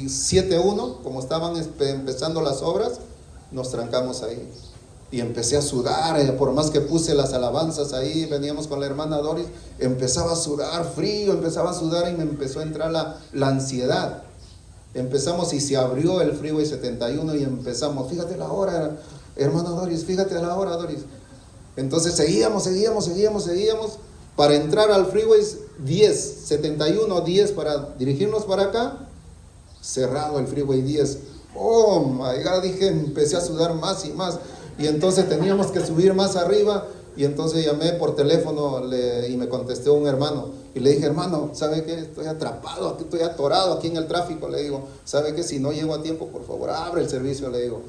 7:1, como estaban empezando las obras, nos trancamos ahí. Y empecé a sudar, por más que puse las alabanzas ahí, veníamos con la hermana Doris, empezaba a sudar frío, empezaba a sudar y me empezó a entrar la ansiedad. Empezamos y se abrió el Freeway 71 y empezamos, fíjate la hora, hermana Doris, fíjate la hora, Doris. Entonces seguíamos para entrar al Freeway 71, para dirigirnos para acá, cerrado el Freeway 10. Oh my God, dije, empecé a sudar más y más. Y entonces teníamos que subir más arriba. Y entonces llamé por teléfono y me contestó un hermano. Y le dije, hermano, ¿sabe qué? Estoy atrapado, aquí estoy atorado aquí en el tráfico. Le digo, ¿sabe qué? Si no llego a tiempo, por favor, abre el servicio. Le digo,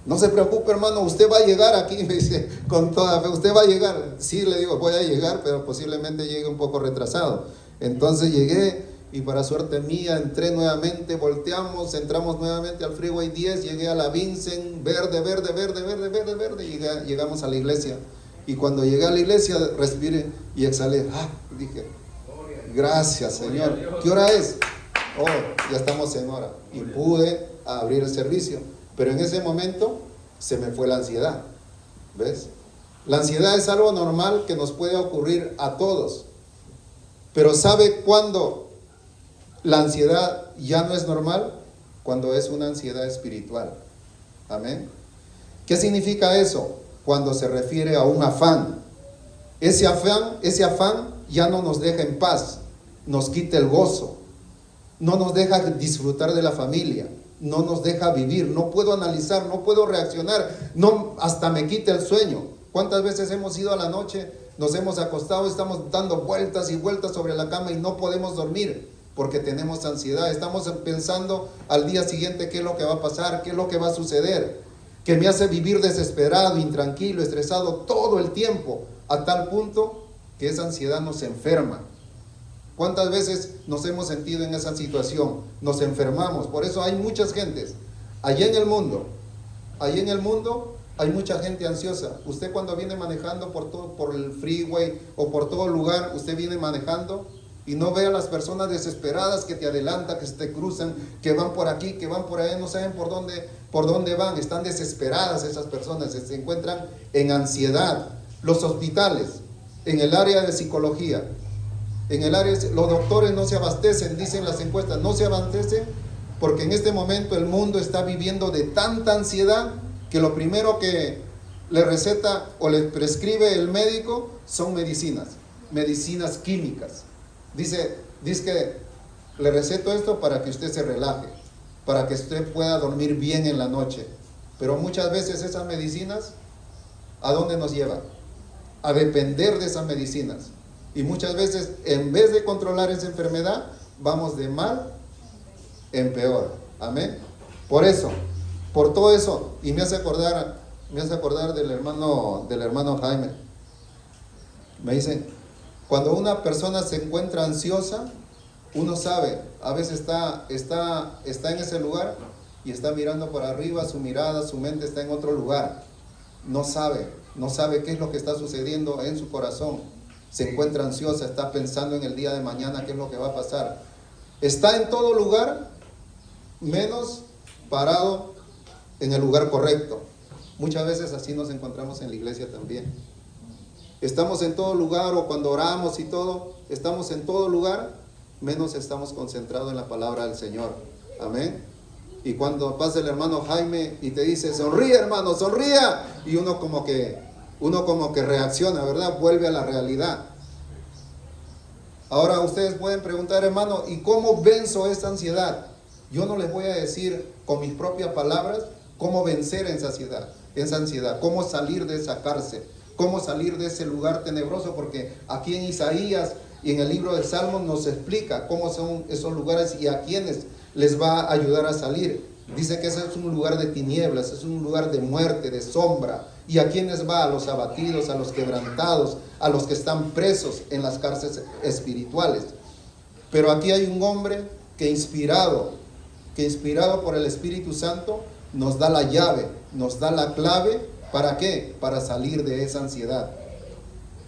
no se preocupe, hermano, usted va a llegar aquí. Me dice, con toda fe, usted va a llegar. Sí, le digo, voy a llegar, pero posiblemente llegue un poco retrasado. Entonces llegué. Y para suerte mía, entré nuevamente, volteamos, entramos nuevamente al Freeway 10, llegué a la Vincent, verde, llegamos a la iglesia. Y cuando llegué a la iglesia, respiré y exhalé. Dije, gracias Señor. ¿Qué hora es? Oh, ya estamos en hora. Y pude abrir el servicio. Pero en ese momento se me fue la ansiedad. ¿Ves? La ansiedad es algo normal que nos puede ocurrir a todos. Pero ¿sabe cuándo la ansiedad ya no es normal? Cuando es una ansiedad espiritual. Amén. ¿Qué significa eso? Cuando se refiere a un afán. Ese afán ya no nos deja en paz, nos quita el gozo, no nos deja disfrutar de la familia, no nos deja vivir, no puedo analizar, no puedo reaccionar, no, hasta me quita el sueño. ¿Cuántas veces hemos ido a la noche, nos hemos acostado, estamos dando vueltas y vueltas sobre la cama y no podemos dormir? Porque tenemos ansiedad, estamos pensando al día siguiente qué es lo que va a pasar, qué es lo que va a suceder, que me hace vivir desesperado, intranquilo, estresado todo el tiempo, a tal punto que esa ansiedad nos enferma. ¿Cuántas veces nos hemos sentido en esa situación? Nos enfermamos. Por eso hay muchas gentes allá en el mundo, hay mucha gente ansiosa. Usted cuando viene manejando por el freeway o por todo lugar, usted viene manejando y no ve a las personas desesperadas que te adelantan, que se te cruzan, que van por aquí, que van por allá, no saben por dónde van, están desesperadas esas personas, se encuentran en ansiedad. Los hospitales, en el área de psicología, los doctores no se abastecen, dicen las encuestas, no se abastecen porque en este momento el mundo está viviendo de tanta ansiedad que lo primero que le receta o le prescribe el médico son medicinas químicas. Dice que le receto esto para que usted se relaje, para que usted pueda dormir bien en la noche. Pero muchas veces esas medicinas, ¿a dónde nos llevan? A depender de esas medicinas. Y muchas veces, en vez de controlar esa enfermedad, vamos de mal en peor. Amén. Por todo eso, y me hace acordar del hermano Jaime. Me dicen, cuando una persona se encuentra ansiosa, uno sabe, a veces está en ese lugar y está mirando para arriba, su mirada, su mente está en otro lugar. No sabe qué es lo que está sucediendo en su corazón. Se encuentra ansiosa, está pensando en el día de mañana, qué es lo que va a pasar. Está en todo lugar, menos parado en el lugar correcto. Muchas veces así nos encontramos en la iglesia también. Estamos en todo lugar, o cuando oramos y todo, estamos en todo lugar, menos estamos concentrados en la palabra del Señor. Amén. Y cuando pasa el hermano Jaime y te dice, sonríe hermano, sonría, y uno como que reacciona, ¿verdad? Vuelve a la realidad. Ahora ustedes pueden preguntar, hermano, ¿y cómo venzo esta ansiedad? Yo no les voy a decir con mis propias palabras cómo vencer esa ansiedad, cómo salir de esa cárcel, cómo salir de ese lugar tenebroso, porque aquí en Isaías y en el libro de Salmos nos explica cómo son esos lugares y a quienes les va a ayudar a salir. Dice que ese es un lugar de tinieblas, es un lugar de muerte, de sombra. ¿Y a quienes va? A los abatidos, a los quebrantados, a los que están presos en las cárceles espirituales. Pero aquí hay un hombre que inspirado por el Espíritu Santo, nos da la llave, nos da la clave. ¿Para qué? Para salir de esa ansiedad.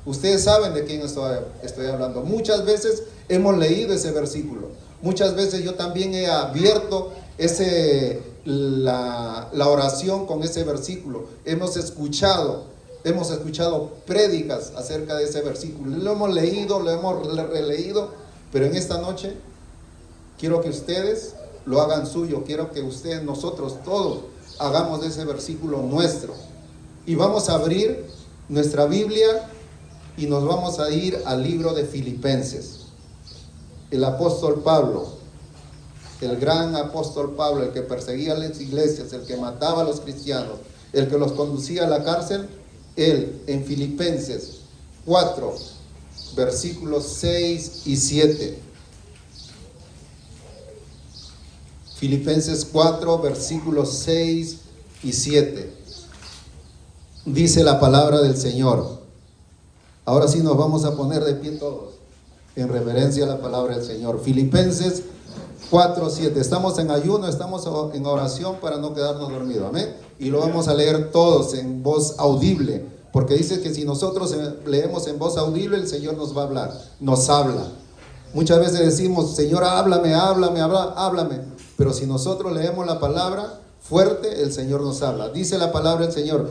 Ustedes saben de quién estoy hablando. Muchas veces hemos leído ese versículo. Muchas veces yo también he abierto la oración con ese versículo. Hemos escuchado prédicas acerca de ese versículo. Lo hemos leído, lo hemos releído, pero en esta noche quiero que ustedes lo hagan suyo. Quiero que ustedes, nosotros todos, hagamos de ese versículo nuestro. Y vamos a abrir nuestra Biblia y nos vamos a ir al libro de Filipenses. El apóstol Pablo, el gran apóstol Pablo, el que perseguía a las iglesias, el que mataba a los cristianos, el que los conducía a la cárcel, él en Filipenses 4, versículos 6 y 7. Filipenses 4, versículos 6 y 7. Dice la palabra del Señor. Ahora sí nos vamos a poner de pie todos en reverencia a la palabra del Señor. Filipenses 4, 7. Estamos en ayuno, estamos en oración para no quedarnos dormidos. Amén. Y lo vamos a leer todos en voz audible, porque dice que si nosotros leemos en voz audible, el Señor nos va a hablar, nos habla. Muchas veces decimos, Señor, háblame. Pero si nosotros leemos la palabra fuerte, el Señor nos habla. Dice la palabra del Señor,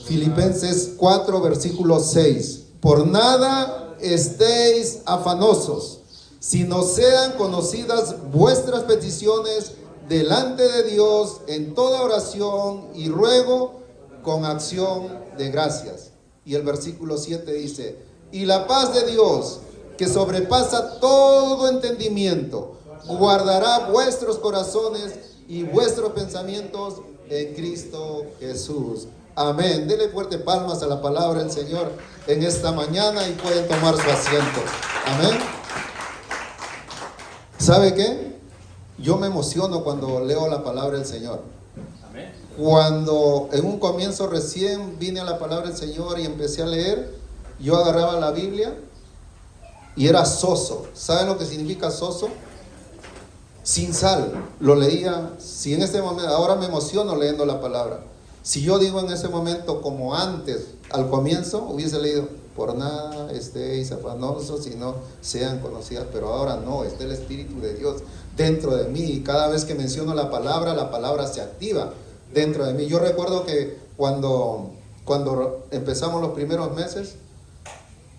Filipenses 4, versículo 6. Por nada estéis afanosos, sino sean conocidas vuestras peticiones delante de Dios en toda oración y ruego con acción de gracias. Y el versículo 7 dice, y la paz de Dios, que sobrepasa todo entendimiento, guardará vuestros corazones y vuestros pensamientos en Cristo Jesús. Amén. Denle fuerte palmas a la palabra del Señor en esta mañana y pueden tomar su asiento. Amén. ¿Sabe qué? Yo me emociono cuando leo la palabra del Señor. Amén. Cuando en un comienzo recién vine a la palabra del Señor y empecé a leer, yo agarraba la Biblia y era soso. ¿Saben lo que significa soso? Sin sal. Lo leía. Si en este momento, ahora me emociono leyendo la palabra. Si yo digo en ese momento como antes, al comienzo, hubiese leído, por nada estéis afanosos, sino sean conocidas, pero ahora no, está el Espíritu de Dios dentro de mí, y cada vez que menciono la palabra se activa dentro de mí. Yo recuerdo que cuando empezamos los primeros meses,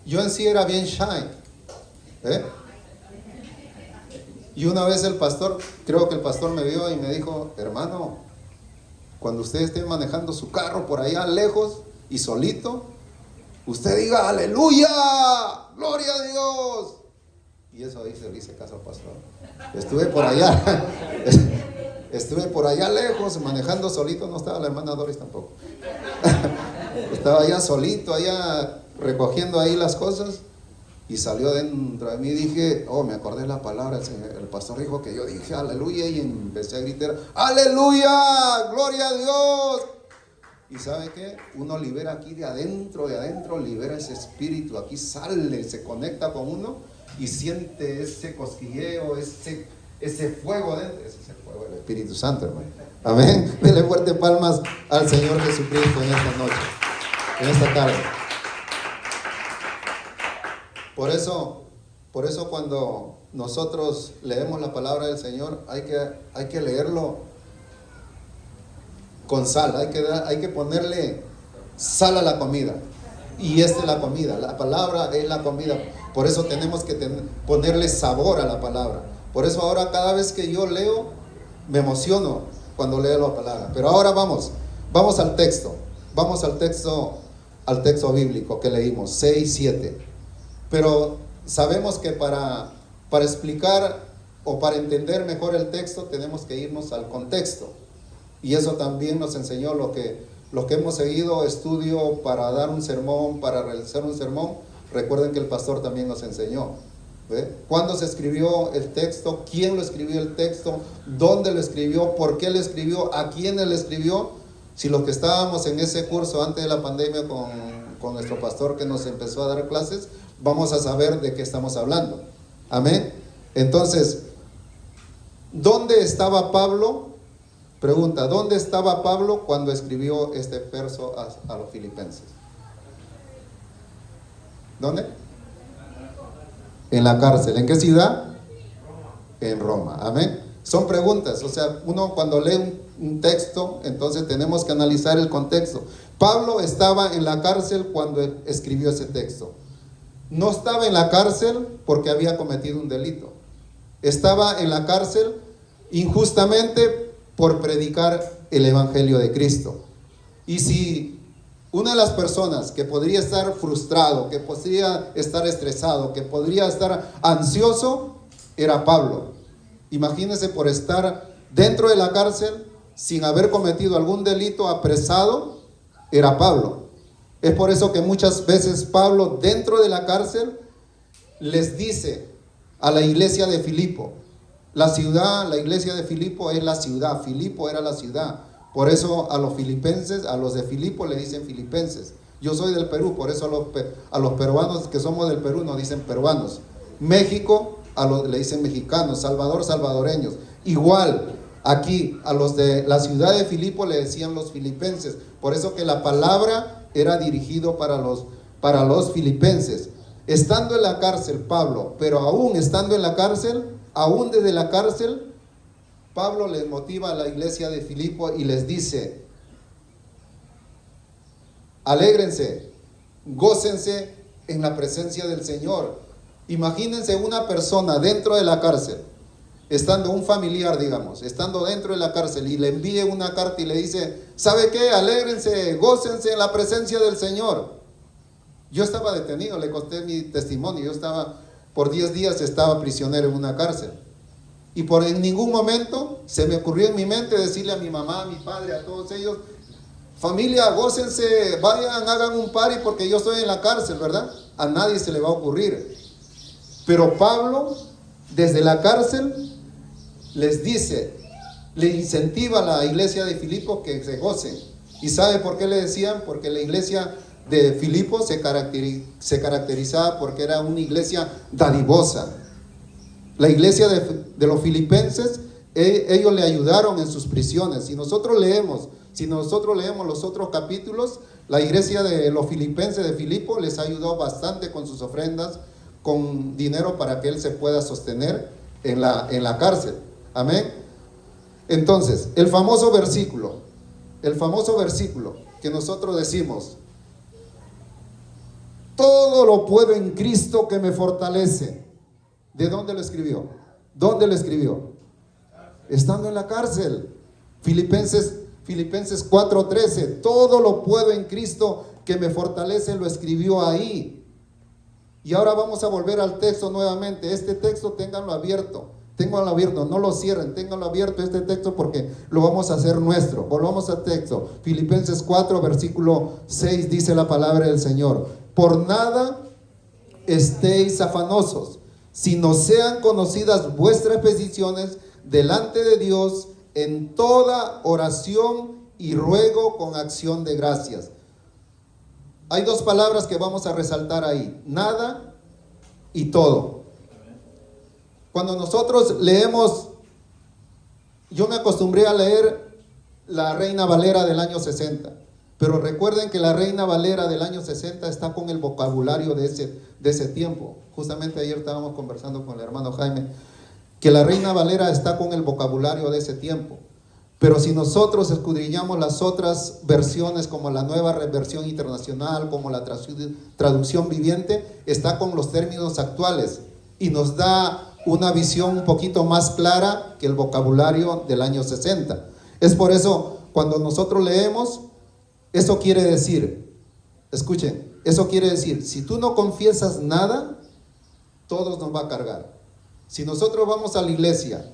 yo en sí era bien shy, y una vez creo que el pastor me vio y me dijo, hermano, cuando usted esté manejando su carro por allá lejos y solito, usted diga aleluya, gloria a Dios. Y eso ahí se le hice caso al pastor. Estuve por allá lejos manejando solito. No estaba la hermana Doris tampoco. Estaba allá solito, allá recogiendo ahí las cosas, y salió dentro de mí. Dije, me acordé de la palabra. El pastor dijo que yo dije aleluya, y empecé a gritar aleluya, gloria a Dios. Y ¿sabe qué? Uno libera aquí de adentro, libera ese espíritu. Aquí sale, se conecta con uno y siente ese cosquilleo, ese fuego dentro. Ese es el fuego del Espíritu Santo, hermano. Amén. Dele fuerte palmas al Señor Jesucristo en esta noche, en esta tarde. Por eso cuando nosotros leemos la palabra del Señor, hay que leerlo con sal, hay que ponerle sal a la comida. Y esta es la comida, la palabra es la comida. Por eso tenemos que ponerle sabor a la palabra. Por eso ahora cada vez que yo leo, me emociono cuando leo la palabra. Pero ahora vamos al texto. Vamos al texto bíblico que leímos, 6, 7. Pero sabemos que para explicar o para entender mejor el texto tenemos que irnos al contexto. Y eso también nos enseñó lo que hemos seguido estudio para dar un sermón, para realizar un sermón. Recuerden que el pastor también nos enseñó. ¿Cuándo se escribió el texto? ¿Quién lo escribió el texto? ¿Dónde lo escribió? ¿Por qué lo escribió? ¿A quién le escribió? Si los que estábamos en ese curso antes de la pandemia con nuestro pastor que nos empezó a dar clases, vamos a saber de qué estamos hablando. Amén. Entonces, ¿dónde estaba Pablo? Pregunta, ¿dónde estaba Pablo cuando escribió este verso a los filipenses? ¿Dónde? En la cárcel. ¿En qué ciudad? en Roma. Amén. Son preguntas, o sea, uno cuando lee un texto, entonces tenemos que analizar el contexto. Pablo estaba en la cárcel cuando escribió ese texto. No estaba en la cárcel porque había cometido un delito. Estaba en la cárcel injustamente por predicar el evangelio de Cristo. Y si una de las personas que podría estar frustrado, que podría estar estresado, que podría estar ansioso, era Pablo. Imagínense, por estar dentro de la cárcel sin haber cometido algún delito, apresado, era Pablo. Es por eso que muchas veces Pablo dentro de la cárcel les dice a la iglesia de Filipo, la ciudad, la iglesia de Filipo es la ciudad, Filipo era la ciudad. Por eso a los filipenses, a los de Filipo le dicen filipenses. Yo soy del Perú, por eso a los peruanos que somos del Perú nos dicen peruanos. México, le dicen mexicanos. Salvador, salvadoreños. Igual, aquí a los de la ciudad de Filipo le decían los filipenses. Por eso que la palabra era dirigido para los filipenses. Estando en la cárcel Pablo, pero aún estando en la cárcel, aún desde la cárcel, Pablo les motiva a la iglesia de Filipo y les dice: alégrense, gócense en la presencia del Señor. Imagínense una persona dentro de la cárcel, estando un familiar, digamos, estando dentro de la cárcel, y le envíe una carta y le dice: ¿sabe qué? Alégrense, gócense en la presencia del Señor. Yo estaba detenido, le conté mi testimonio. Yo estaba, por 10 días estaba prisionero en una cárcel. Y en ningún momento se me ocurrió en mi mente decirle a mi mamá, a mi padre, a todos ellos: familia, gócense, vayan, hagan un party porque yo estoy en la cárcel, ¿verdad? A nadie se le va a ocurrir. Pero Pablo, desde la cárcel, les dice, le incentiva a la iglesia de Filipo que se gocen. ¿Y sabe por qué le decían? Porque la iglesia de Filipo se caracterizaba porque era una iglesia dadivosa. La iglesia de los filipenses, ellos le ayudaron en sus prisiones. Si nosotros leemos los otros capítulos, la iglesia de los filipenses de Filipo les ayudó bastante con sus ofrendas, con dinero para que él se pueda sostener en la cárcel. Amén. Entonces, el famoso versículo que nosotros decimos: todo lo puedo en Cristo que me fortalece. ¿De dónde lo escribió? ¿Dónde lo escribió? Estando en la cárcel. Filipenses 4:13. Todo lo puedo en Cristo que me fortalece, lo escribió ahí. Y ahora vamos a volver al texto nuevamente. Este texto ténganlo abierto, no lo cierren, ténganlo abierto este texto porque lo vamos a hacer nuestro. Volvamos al texto. Filipenses 4, versículo 6, dice la palabra del Señor: por nada estéis afanosos, sino sean conocidas vuestras peticiones delante de Dios en toda oración y ruego con acción de gracias. Hay dos palabras que vamos a resaltar ahí: nada y todo. Cuando nosotros leemos, yo me acostumbré a leer la Reina Valera del año 60, pero recuerden que la Reina Valera del año 60 está con el vocabulario de ese tiempo. Justamente ayer estábamos conversando con el hermano Jaime, que la Reina Valera está con el vocabulario de ese tiempo. Pero si nosotros escudriñamos las otras versiones, como la Nueva Versión Internacional, como la traducción viviente, está con los términos actuales y nos da una visión un poquito más clara que el vocabulario del año 60. Es por eso, cuando nosotros leemos, eso quiere decir, escuchen, eso quiere decir, si tú no confiesas nada, todos nos va a cargar. Si nosotros vamos a la iglesia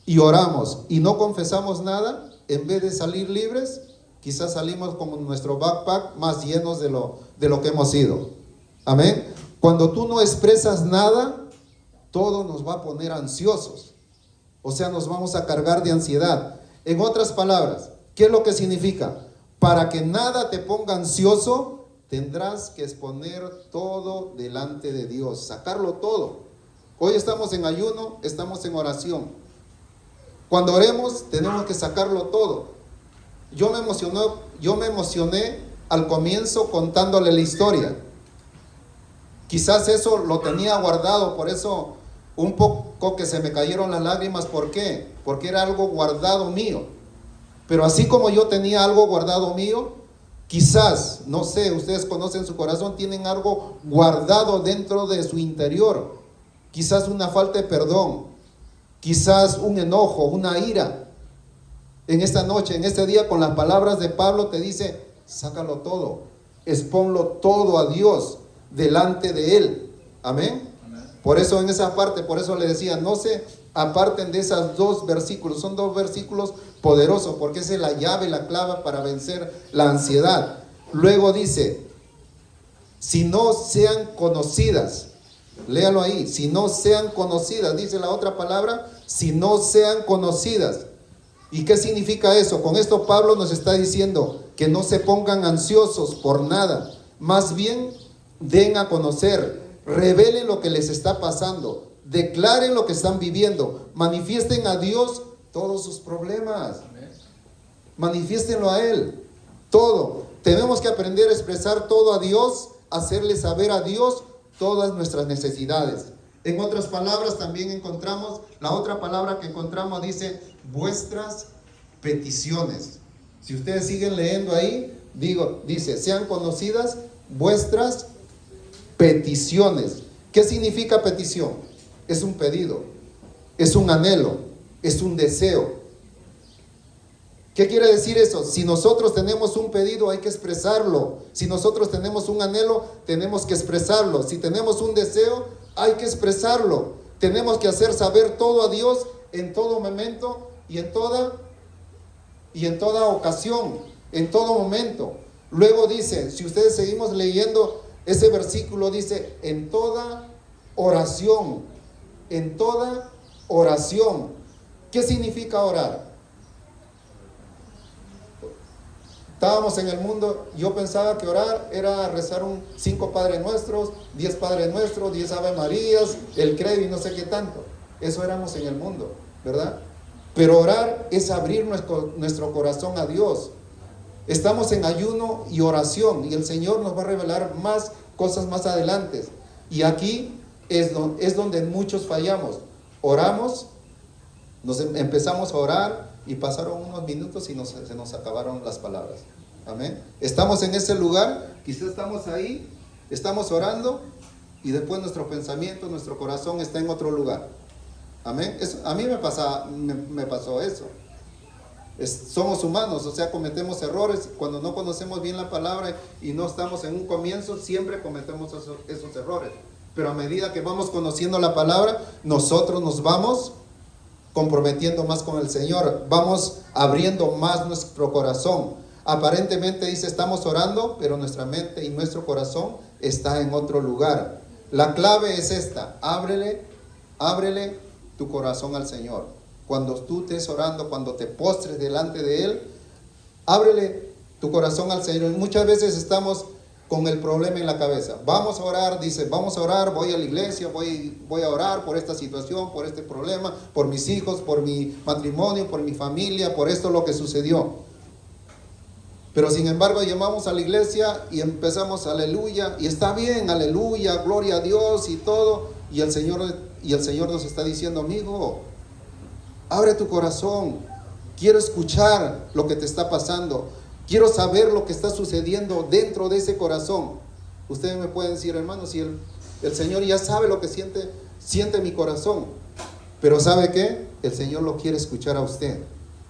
y oramos y no confesamos nada, en vez de salir libres, quizás salimos como nuestro backpack más llenos de lo que hemos sido. Amén. Cuando tú no expresas nada, todo nos va a poner ansiosos. O sea, nos vamos a cargar de ansiedad. En otras palabras, ¿qué es lo que significa? Para que nada te ponga ansioso, tendrás que exponer todo delante de Dios, sacarlo todo. Hoy estamos en ayuno, estamos en oración. Cuando oremos, tenemos que sacarlo todo. Yo me emocioné al comienzo contándole la historia. Quizás eso lo tenía guardado, por eso un poco significó que se me cayeron las lágrimas. ¿Por qué? Porque era algo guardado mío. Pero así como yo tenía algo guardado mío, quizás, no sé, ustedes conocen su corazón, tienen algo guardado dentro de su interior. Quizás una falta de perdón, quizás un enojo, una ira. En esta noche, en este día, con las palabras de Pablo te dice, sácalo todo, exponlo todo a Dios delante de Él. Amén. Por eso en esa parte, por eso le decía, no se aparten de esos dos versículos. Son dos versículos poderosos, porque esa es la llave, la clave para vencer la ansiedad. Luego dice, si no sean conocidas, léalo ahí, si no sean conocidas, dice la otra palabra, si no sean conocidas. ¿Y qué significa eso? Con esto Pablo nos está diciendo que no se pongan ansiosos por nada, más bien den a conocer, revelen lo que les está pasando, declaren lo que están viviendo, manifiesten a Dios todos sus problemas, manifiéstenlo a Él, todo. Tenemos que aprender a expresar todo a Dios, hacerle saber a Dios todas nuestras necesidades. En otras palabras también encontramos, la otra palabra que encontramos dice, vuestras peticiones. Si ustedes siguen leyendo ahí, dice, sean conocidas vuestras peticiones. ¿Qué significa petición? Es un pedido, es un anhelo, es un deseo. ¿Qué quiere decir eso? Si nosotros tenemos un pedido, hay que expresarlo. Si nosotros tenemos un anhelo, tenemos que expresarlo. Si tenemos un deseo, hay que expresarlo. Tenemos que hacer saber todo a Dios en todo momento y en toda ocasión, en todo momento. Luego dice, si ustedes seguimos leyendo ese versículo, dice, en toda oración, en toda oración. ¿Qué significa orar? Estábamos en el mundo, yo pensaba que orar era rezar 5 Padres Nuestros, 10 Padres Nuestros, 10 Ave Marías, el credo y no sé qué tanto. Eso éramos en el mundo, ¿verdad? Pero orar es abrir nuestro corazón a Dios. Estamos en ayuno y oración y el Señor nos va a revelar más cosas más adelante. Y aquí es donde muchos fallamos. Oramos, empezamos a orar y pasaron unos minutos y se nos acabaron las palabras. Amén. Estamos en ese lugar, quizás estamos ahí, estamos orando y después nuestro pensamiento, nuestro corazón está en otro lugar. Amén. A mí me pasó eso. Somos humanos, o sea, cometemos errores. Cuando no conocemos bien la palabra y no estamos en un comienzo, siempre cometemos esos errores. Pero a medida que vamos conociendo la palabra, nosotros nos vamos comprometiendo más con el Señor, vamos abriendo más nuestro corazón. Aparentemente dice, estamos orando, pero nuestra mente y nuestro corazón está en otro lugar. La clave es esta: ábrele tu corazón al Señor. Cuando tú estés orando, cuando te postres delante de Él, ábrele tu corazón al Señor. Y muchas veces estamos con el problema en la cabeza. Vamos a orar, dice, vamos a orar, voy a la iglesia, voy a orar por esta situación, por este problema, por mis hijos, por mi matrimonio, por mi familia, por esto lo que sucedió. Pero sin embargo llamamos a la iglesia y empezamos aleluya, y está bien, aleluya, gloria a Dios y todo, y el Señor nos está diciendo, amigo, abre tu corazón, quiero escuchar lo que te está pasando, quiero saber lo que está sucediendo dentro de ese corazón. Ustedes me pueden decir, hermano, si el Señor ya sabe lo que siente mi corazón, pero ¿sabe qué? El Señor lo quiere escuchar a usted.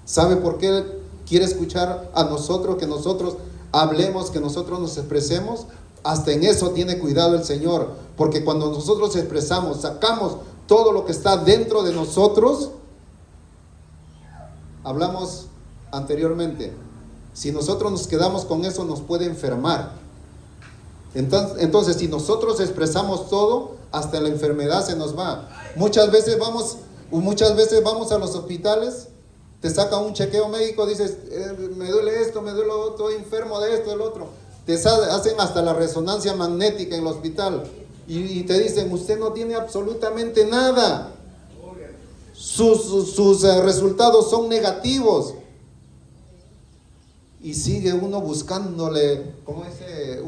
¿Sabe por qué Él quiere escuchar a nosotros? Que nosotros hablemos, que nosotros nos expresemos. Hasta en eso tiene cuidado el Señor, porque cuando nosotros expresamos, sacamos todo lo que está dentro de nosotros. Hablamos anteriormente, si nosotros nos quedamos con eso, nos puede enfermar. Entonces, si nosotros expresamos todo, hasta la enfermedad se nos va. Muchas veces vamos a los hospitales, te sacan un chequeo médico, dices, me duele esto, me duele lo otro, estoy enfermo de esto, del otro. Te hacen hasta la resonancia magnética en el hospital y te dicen, usted no tiene absolutamente nada. Sus resultados son negativos. Y sigue uno buscándole, ¿cómo dice?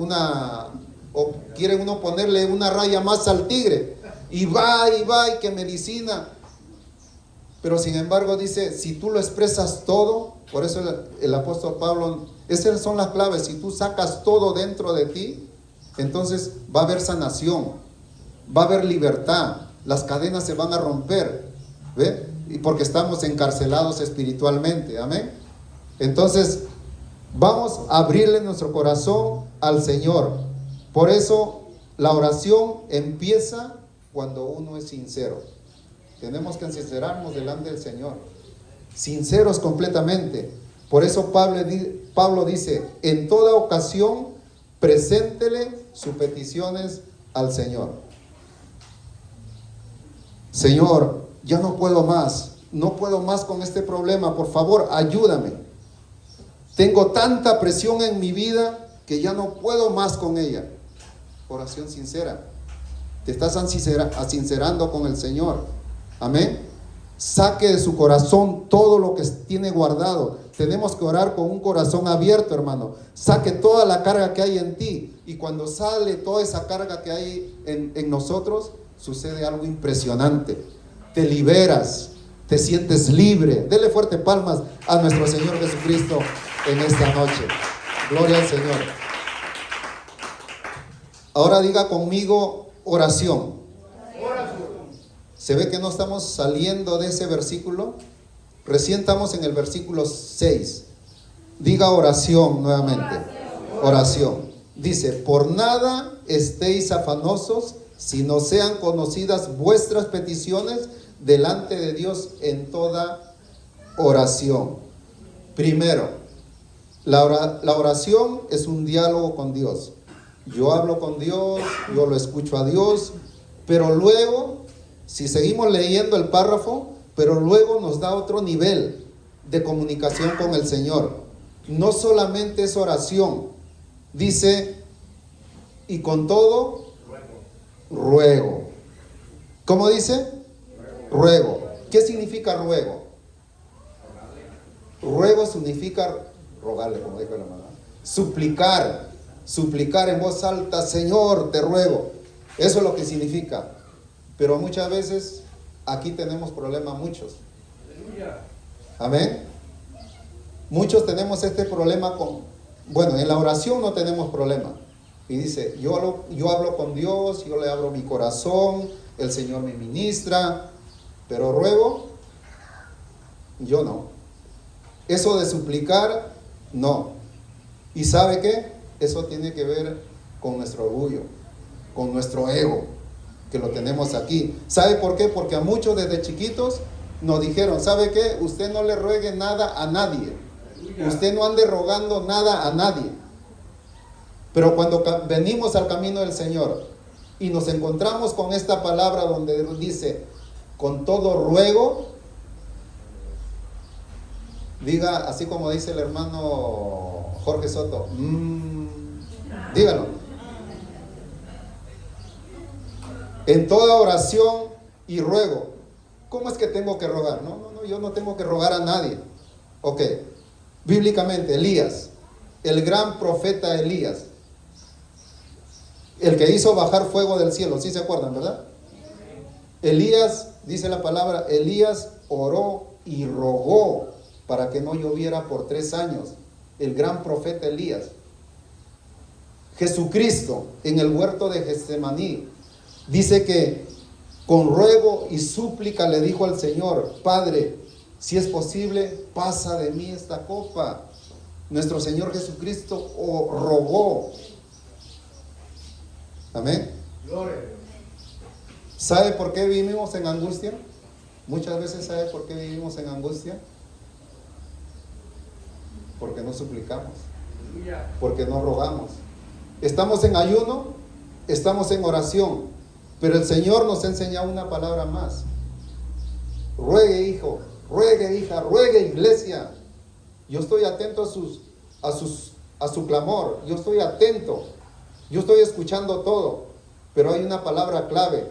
O quiere uno ponerle una raya más al tigre. Y va, y que medicina. Pero sin embargo dice, si tú lo expresas todo, por eso el apóstol Pablo, esas son las claves. Si tú sacas todo dentro de ti, entonces va a haber sanación, va a haber libertad, las cadenas se van a romper, ¿ve? Y porque estamos encarcelados espiritualmente, amén. Entonces vamos a abrirle nuestro corazón al Señor. Por eso la oración empieza cuando uno es sincero. Tenemos que sincerarnos delante del Señor, sinceros completamente. Por eso Pablo dice, en toda ocasión preséntele sus peticiones al Señor. Señor, ya no puedo más con este problema, por favor, ayúdame. Tengo tanta presión en mi vida que ya no puedo más con ella. Oración sincera. Te estás sincerando con el Señor. Amén. Saque de su corazón todo lo que tiene guardado. Tenemos que orar con un corazón abierto, hermano. Saque toda la carga que hay en ti. Y cuando sale toda esa carga que hay en nosotros, sucede algo impresionante. Te liberas, te sientes libre. Dele fuerte palmas a nuestro Señor Jesucristo en esta noche. Gloria al Señor. Ahora diga conmigo oración. ¿Se ve que no estamos saliendo de ese versículo? Recién estamos en el versículo 6. Diga oración nuevamente. Oración. Dice, por nada estéis afanosos, sino sean conocidas vuestras peticiones delante de Dios en toda oración. Primero, la oración es un diálogo con Dios. Yo hablo con Dios, yo lo escucho a Dios, pero luego, si seguimos leyendo el párrafo, pero luego nos da otro nivel de comunicación con el Señor. No solamente es oración, dice, y con todo, ruego. ¿Cómo dice? Ruego. ¿Qué significa ruego? Ruego significa rogarle, como dijo la mamá. Suplicar en voz alta, Señor, te ruego. Eso es lo que significa. Pero muchas veces aquí tenemos problemas, muchos. Amén. Muchos tenemos este problema en la oración no tenemos problema. Y dice, yo hablo con Dios, yo le abro mi corazón, el Señor me ministra, pero ruego, yo no. Eso de suplicar, no. ¿Y sabe qué? Eso tiene que ver con nuestro orgullo, con nuestro ego, que lo tenemos aquí. ¿Sabe por qué? Porque a muchos desde chiquitos nos dijeron, ¿sabe qué? Usted no le ruegue nada a nadie. Usted no ande rogando nada a nadie. Pero cuando venimos al camino del Señor y nos encontramos con esta palabra donde dice, con todo ruego, diga así como dice el hermano Jorge Soto, dígalo. En toda oración y ruego. ¿Cómo es que tengo que rogar? No, yo no tengo que rogar a nadie. Ok, bíblicamente Elías, el gran profeta Elías, el que hizo bajar fuego del cielo, ¿sí se acuerdan, verdad? Elías, dice la palabra, Elías oró y rogó para que no lloviera por 3 años. El gran profeta Elías. Jesucristo en el huerto de Getsemaní dice que con ruego y súplica le dijo al Señor, Padre, si es posible, pasa de mí esta copa. Nuestro Señor Jesucristo rogó. Amén. ¿Sabe por qué vivimos en angustia? Muchas veces ¿sabe por qué vivimos en angustia? Porque no suplicamos, porque no rogamos. Estamos en ayuno, estamos en oración, pero el Señor nos ha enseñado una palabra más. Ruegue, hijo, ruegue, hija, ruegue, iglesia. Yo estoy atento a su clamor, yo estoy atento, yo estoy escuchando todo, pero hay una palabra clave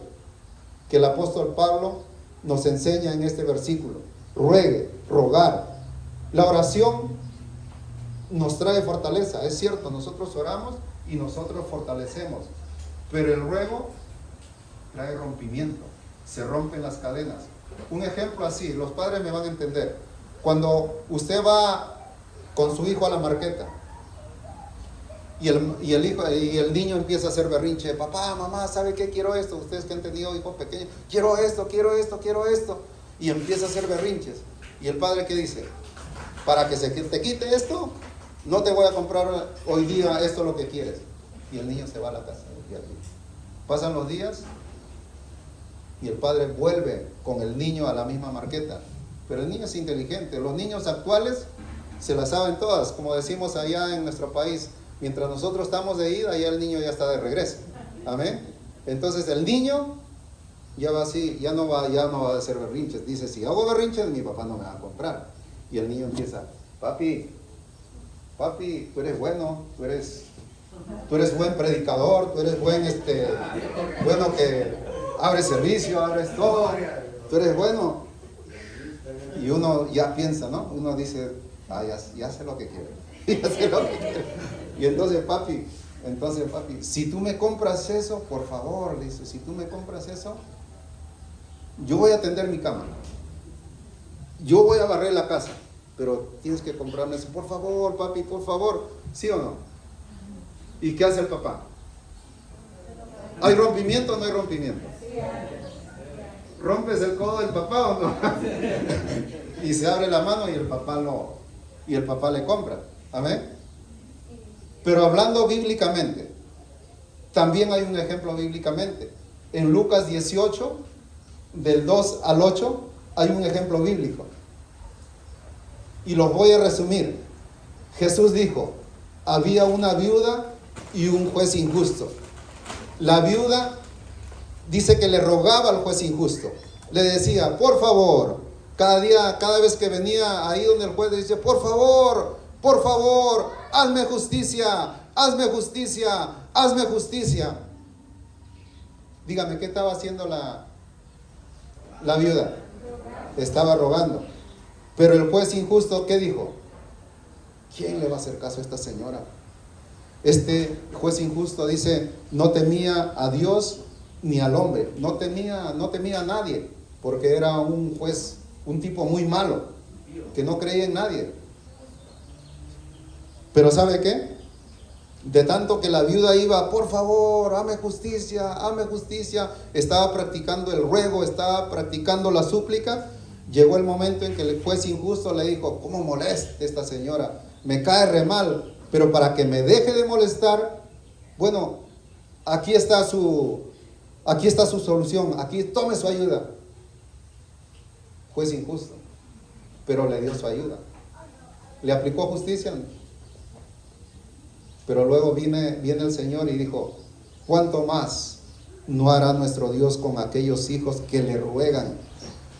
que el apóstol Pablo nos enseña en este versículo. Ruegue, rogar. La oración nos trae fortaleza, es cierto, nosotros oramos y nosotros fortalecemos, pero el ruego trae rompimiento, se rompen las cadenas. Un ejemplo así, los padres me van a entender. Cuando usted va con su hijo a la marqueta y el niño empieza a hacer berrinche, papá, mamá, ¿sabe qué? Quiero esto. Ustedes que han tenido hijos pequeños, quiero esto, quiero esto, quiero esto. Y empieza a hacer berrinches. ¿Y el padre qué dice? Para que se te quite esto, no te voy a comprar hoy día esto lo que quieres. Y el niño se va a la casa. Pasan los días y el padre vuelve con el niño a la misma marqueta. Pero el niño es inteligente. Los niños actuales se la saben todas, como decimos allá en nuestro país. Mientras nosotros estamos de ida, ya el niño ya está de regreso. Amén. Entonces el niño ya va así, ya no va a hacer berrinches. Dice, si hago berrinches, mi papá no me va a comprar. Y el niño empieza, papi, tú eres bueno, tú eres buen predicador, tú eres bueno que abres servicio, abres todo, tú eres bueno. Y uno ya piensa, ¿no? Uno dice, ya sé lo que quiere, ya sé lo que quiere. Y entonces papi, si tú me compras eso, por favor, le dice, si tú me compras eso, yo voy a tender mi cama, yo voy a barrer la casa, pero tienes que comprarme eso, por favor, papi, por favor, ¿sí o no? ¿Y qué hace el papá? ¿Hay rompimiento o no hay rompimiento? ¿Rompes el codo del papá o no? Y se abre la mano y el papá le compra. Amén. Pero hablando bíblicamente, también hay un ejemplo bíblicamente. En Lucas 18, del 2 al 8, hay un ejemplo bíblico. Y los voy a resumir. Jesús dijo, había una viuda y un juez injusto. La viuda dice que le rogaba al juez injusto. Le decía, por favor, cada vez que venía ahí donde el juez le dice, por favor, hazme justicia, hazme justicia, hazme justicia. Dígame, ¿qué estaba haciendo la viuda? Estaba rogando. Pero el juez injusto, ¿qué dijo? ¿Quién le va a hacer caso a esta señora? Este juez injusto dice, no temía a Dios ni al hombre, no temía a nadie, porque era un juez, un tipo muy malo, que no creía en nadie. Pero ¿sabe qué? De tanto que la viuda iba, por favor, hazme justicia, estaba practicando el ruego, estaba practicando la súplica. Llegó el momento en que el juez injusto le dijo, ¿cómo molesta esta señora? Me cae re mal, pero para que me deje de molestar, bueno, aquí está su solución, aquí tome su ayuda. Juez injusto, pero le dio su ayuda. ¿Le aplicó justicia? Pero luego viene el Señor y dijo, ¿cuánto más no hará nuestro Dios con aquellos hijos que le ruegan,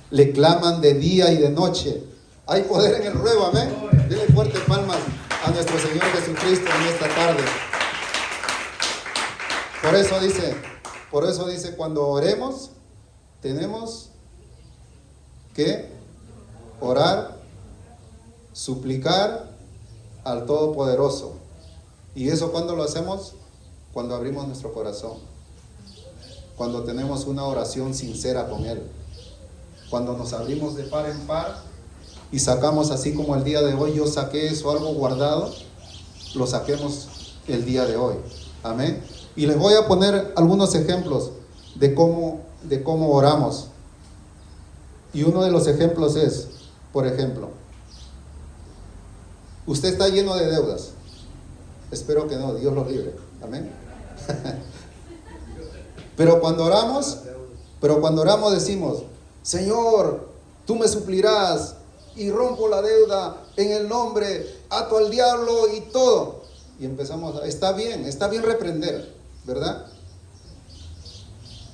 le claman de día y de noche? Hay poder en el ruego, amén. Denle fuertes palmas a nuestro Señor Jesucristo en esta tarde. Por eso dice, cuando oremos, tenemos que orar, suplicar al Todopoderoso. ¿Y eso cuándo lo hacemos? Cuando abrimos nuestro corazón, cuando tenemos una oración sincera con Él, cuando nos abrimos de par en par y sacamos, así como el día de hoy yo saqué eso, algo guardado, lo saquemos el día de hoy. Amén. Y les voy a poner algunos ejemplos de cómo oramos. Y uno de los ejemplos es, por ejemplo, usted está lleno de deudas. Espero que no, Dios los libre. Amén. Pero cuando oramos decimos, Señor, tú me suplirás y rompo la deuda en el nombre, ato al diablo y todo. Y empezamos, está bien reprender, ¿verdad?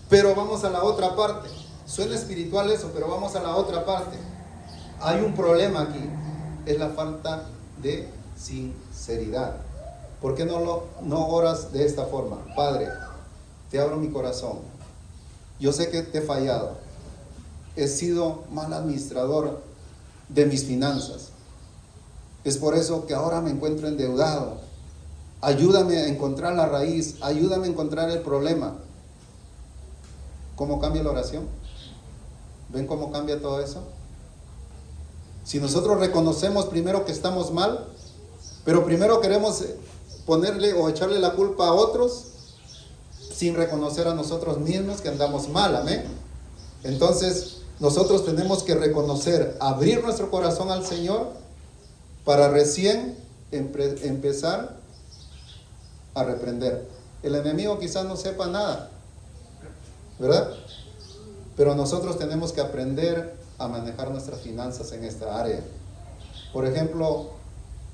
Pero vamos a la otra parte. Suena espiritual eso, pero vamos a la otra parte. Hay un problema aquí, es la falta de sinceridad. ¿Por qué no oras de esta forma? Padre, te abro mi corazón. Yo sé que te he fallado. He sido mal administrador de mis finanzas. Es por eso que ahora me encuentro endeudado. Ayúdame a encontrar la raíz. Ayúdame a encontrar el problema. ¿Cómo cambia la oración? ¿Ven cómo cambia todo eso? Si nosotros reconocemos primero que estamos mal, pero primero queremos ponerle o echarle la culpa a otros, sin reconocer a nosotros mismos que andamos mal, amén. Entonces, nosotros tenemos que reconocer, abrir nuestro corazón al Señor para recién empezar a reprender. El enemigo quizás no sepa nada, ¿verdad? Pero nosotros tenemos que aprender a manejar nuestras finanzas en esta área. Por ejemplo,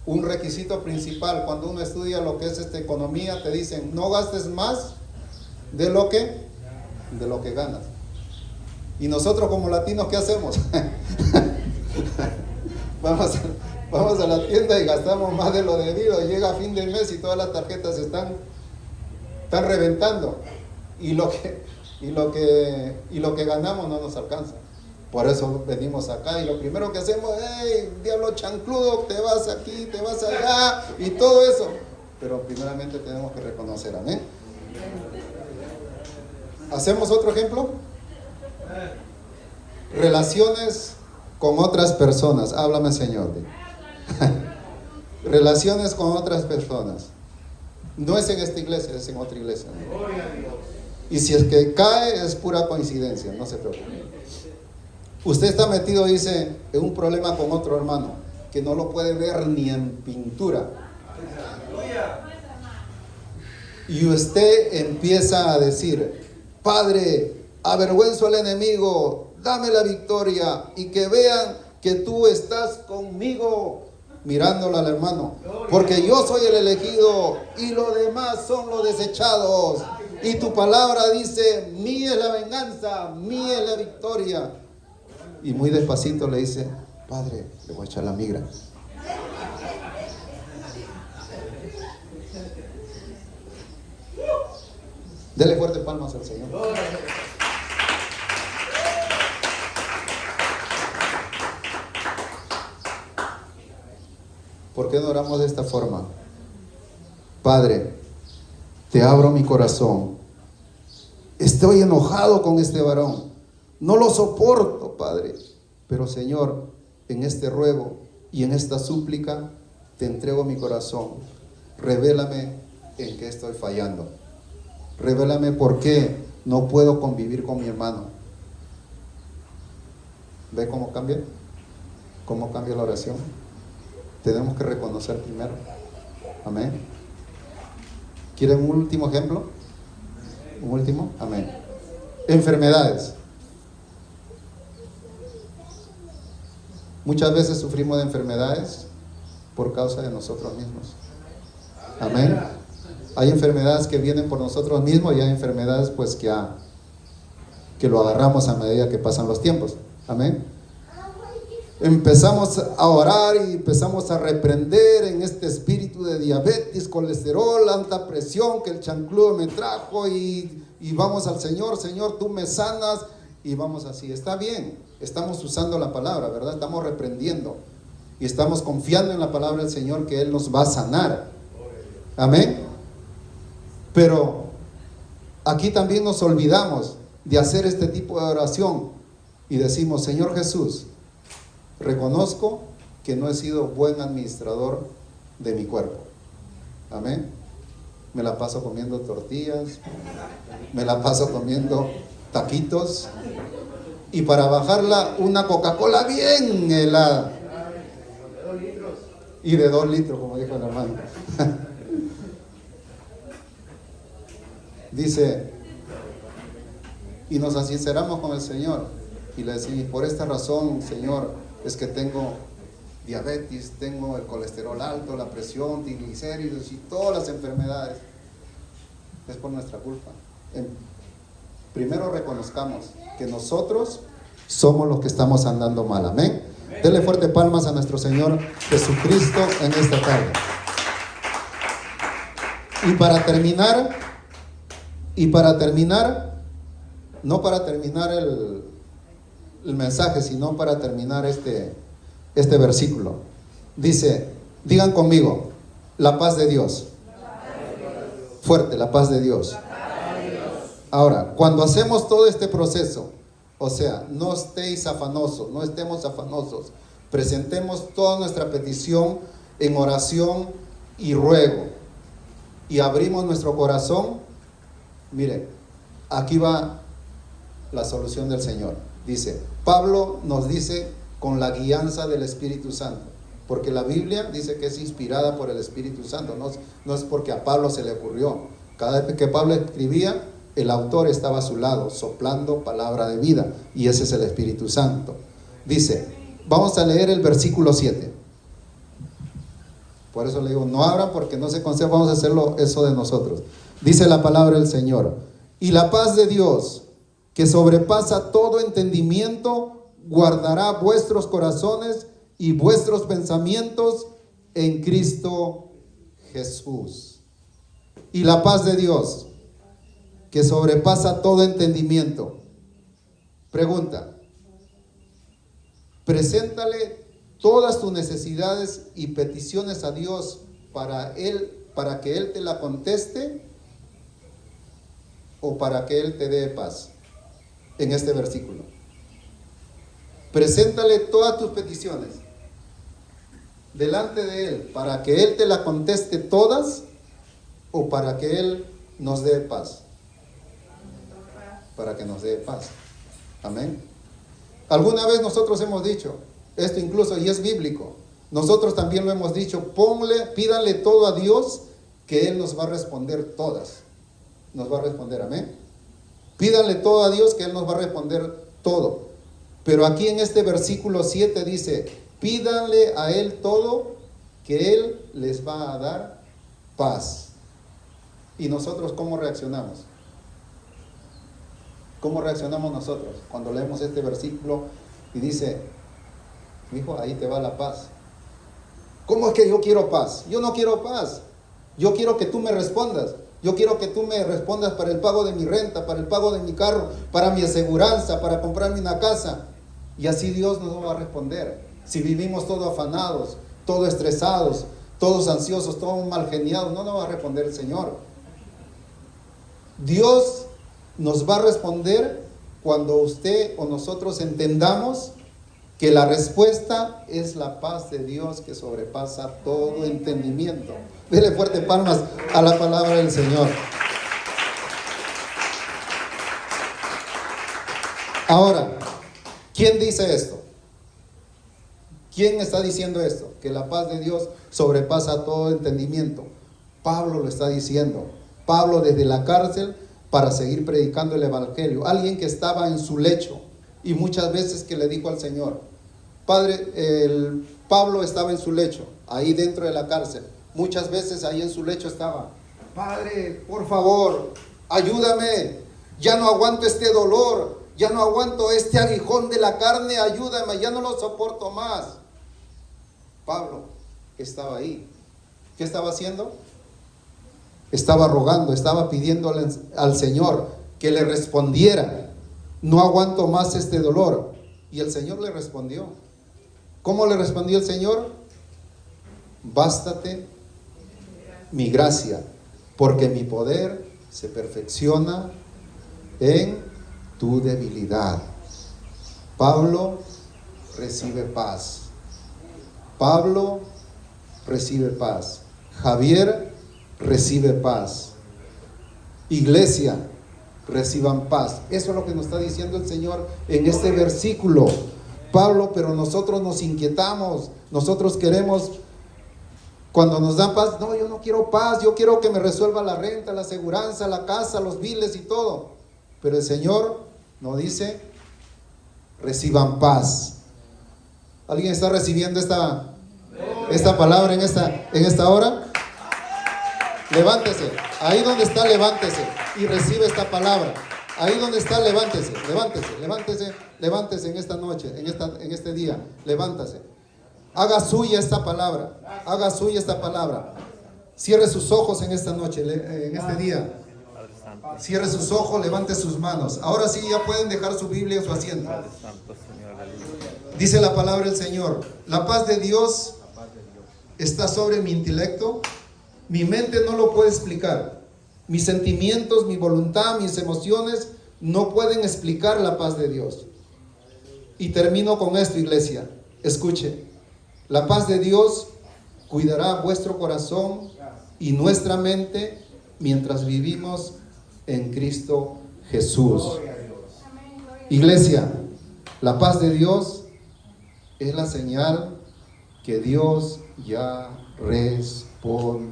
un requisito principal cuando uno estudia lo que es economía, te dicen, no gastes más de lo que ganas. Y nosotros como latinos, ¿qué hacemos? Vamos a la tienda y gastamos más de lo debido. Llega a fin del mes y todas las tarjetas están reventando. Y lo que ganamos no nos alcanza. Por eso venimos acá y lo primero que hacemos, hey, diablo chancludo, te vas aquí, te vas allá y todo eso. Pero primeramente tenemos que reconocer, amén. ¿Hacemos otro ejemplo? Relaciones con otras personas. Háblame, Señor. Relaciones con otras personas. No es en esta iglesia, es en otra iglesia, ¿no? Y si es que cae, es pura coincidencia, no se preocupe. Usted está metido, dice, en un problema con otro hermano, que no lo puede ver ni en pintura. Y usted empieza a decir, Padre, avergüenzo al enemigo, dame la victoria y que vean que tú estás conmigo, mirándolo al hermano, porque yo soy el elegido y los demás son los desechados. Y tu palabra dice, mía es la venganza, mía es la victoria. Y muy despacito le dice, Padre, le voy a echar la migra. Dele fuerte palmas al Señor. ¿Por qué no oramos de esta forma? Padre, te abro mi corazón. Estoy enojado con este varón. No lo soporto, Padre. Pero Señor, en este ruego y en esta súplica, te entrego mi corazón. Revélame en qué estoy fallando. Revélame por qué no puedo convivir con mi hermano. ¿Ve cómo cambia? ¿Cómo cambia la oración? Tenemos que reconocer primero. Amén. ¿Quieren un último ejemplo? ¿Un último? Amén. Enfermedades. Muchas veces sufrimos de enfermedades por causa de nosotros mismos. Amén. Hay enfermedades que vienen por nosotros mismos y hay enfermedades pues que lo agarramos a medida que pasan los tiempos. Amén. Empezamos a orar y empezamos a reprender en este espíritu de diabetes, colesterol, alta presión que el chancludo me trajo y vamos al Señor, Señor, tú me sanas y vamos así. Está bien, estamos usando la palabra, ¿verdad? Estamos reprendiendo y estamos confiando en la palabra del Señor que Él nos va a sanar. Amén. Pero aquí también nos olvidamos de hacer este tipo de oración y decimos, Señor Jesús, reconozco que no he sido buen administrador de mi cuerpo. Amén. Me la paso comiendo tortillas, me la paso comiendo taquitos y para bajarla una Coca-Cola bien helada y de 2 litros, como dijo el hermano. Dice, y nos sinceramos con el Señor y le decimos, por esta razón, Señor, es que tengo diabetes, tengo el colesterol alto, la presión, triglicéridos y todas las enfermedades. Es por nuestra culpa. Primero reconozcamos que nosotros somos los que estamos andando mal. Amén. Denle fuerte palmas a nuestro Señor Jesucristo en esta tarde. Y para terminar, no para terminar el mensaje, sino para terminar este versículo. Dice, digan conmigo, la paz de Dios. Fuerte, la paz de Dios. Ahora, cuando hacemos todo este proceso O sea, no estéis afanosos, no estemos afanosos. Presentemos toda nuestra petición en oración y ruego. Y abrimos nuestro corazón. Miren, aquí va la solución del Señor. Dice, Pablo nos dice con la guianza del Espíritu Santo. Porque la Biblia dice que es inspirada por el Espíritu Santo. No es porque a Pablo se le ocurrió. Cada vez que Pablo escribía, el autor estaba a su lado, soplando palabra de vida. Y ese es el Espíritu Santo. Dice, vamos a leer el versículo 7. Por eso le digo, no abran porque no se conserva, vamos a hacerlo eso de nosotros. Dice la palabra del Señor. Y la paz de Dios, que sobrepasa todo entendimiento, guardará vuestros corazones y vuestros pensamientos en Cristo Jesús. Y la paz de Dios, que sobrepasa todo entendimiento. Pregunta, preséntale todas tus necesidades y peticiones a Dios para que Él te la conteste, o para que Él te dé paz. En este versículo, preséntale todas tus peticiones delante de Él para que Él te la conteste todas, o para que Él nos dé paz. Para que nos dé paz. Amén. Alguna vez nosotros hemos dicho esto, incluso, y es bíblico. Nosotros también lo hemos dicho, pídanle todo a Dios, que Él nos va a responder todas. Nos va a responder, amén. Pídanle todo a Dios, que Él nos va a responder todo. Pero aquí en este versículo 7 dice, pídanle a Él todo, que Él les va a dar paz. ¿Y nosotros cómo reaccionamos? ¿Cómo reaccionamos nosotros cuando leemos este versículo y dice, hijo, ahí te va la paz? ¿Cómo es que yo quiero paz? Yo no quiero paz. Yo quiero que tú me respondas. Yo quiero que tú me respondas para el pago de mi renta, para el pago de mi carro, para mi aseguranza, para comprarme una casa. Y así Dios nos va a responder. Si vivimos todos afanados, todos estresados, todos ansiosos, todos mal geniados, no nos va a responder el Señor. Dios nos va a responder cuando usted o nosotros entendamos que la respuesta es la paz de Dios, que sobrepasa todo entendimiento. Dele fuerte palmas a la palabra del Señor. Ahora, ¿quién dice esto? ¿Quién está diciendo esto? Que la paz de Dios sobrepasa todo entendimiento. Pablo lo está diciendo. Pablo desde la cárcel para seguir predicando el evangelio. Alguien que estaba en su lecho y muchas veces que le dijo al Señor, Padre, Pablo estaba en su lecho, ahí dentro de la cárcel. Muchas veces ahí en su lecho estaba, Padre, por favor, ayúdame, ya no aguanto este dolor, ya no aguanto este aguijón de la carne, ayúdame, ya no lo soporto más. Pablo estaba ahí. ¿Qué estaba haciendo? Estaba rogando, estaba pidiéndole al Señor que le respondiera. No aguanto más este dolor. Y el Señor le respondió. ¿Cómo le respondió el Señor? Bástate mi gracia, porque mi poder se perfecciona en tu debilidad. Pablo recibe paz. Pablo recibe paz. Javier recibe paz. Iglesia, reciban paz. Eso es lo que nos está diciendo el Señor en este versículo. Pablo, pero nosotros nos inquietamos. Nosotros queremos, cuando nos dan paz, no, yo no quiero paz, yo quiero que me resuelva la renta, la aseguranza, la casa, los biles y todo. Pero el Señor nos dice, reciban paz. ¿Alguien está recibiendo esta palabra en esta hora? Levántese, ahí donde está, levántese y recibe esta palabra. Ahí donde está, levántese en esta noche, en este día, levántase. Haga suya esta palabra, haga suya esta palabra. Cierre sus ojos en esta noche, en este día. Cierre sus ojos, levante sus manos. Ahora sí ya pueden dejar su Biblia en su asiento. Dice la palabra del Señor, la paz de Dios está sobre mi intelecto. Mi mente no lo puede explicar. Mis sentimientos, mi voluntad, mis emociones no pueden explicar la paz de Dios. Y termino con esto, iglesia. Escuche. La paz de Dios cuidará vuestro corazón y nuestra mente mientras vivimos en Cristo Jesús. Iglesia, la paz de Dios es la señal que Dios ya respondió.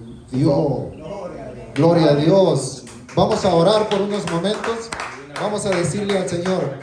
Gloria a Dios. Vamos a orar por unos momentos. Vamos a decirle al Señor: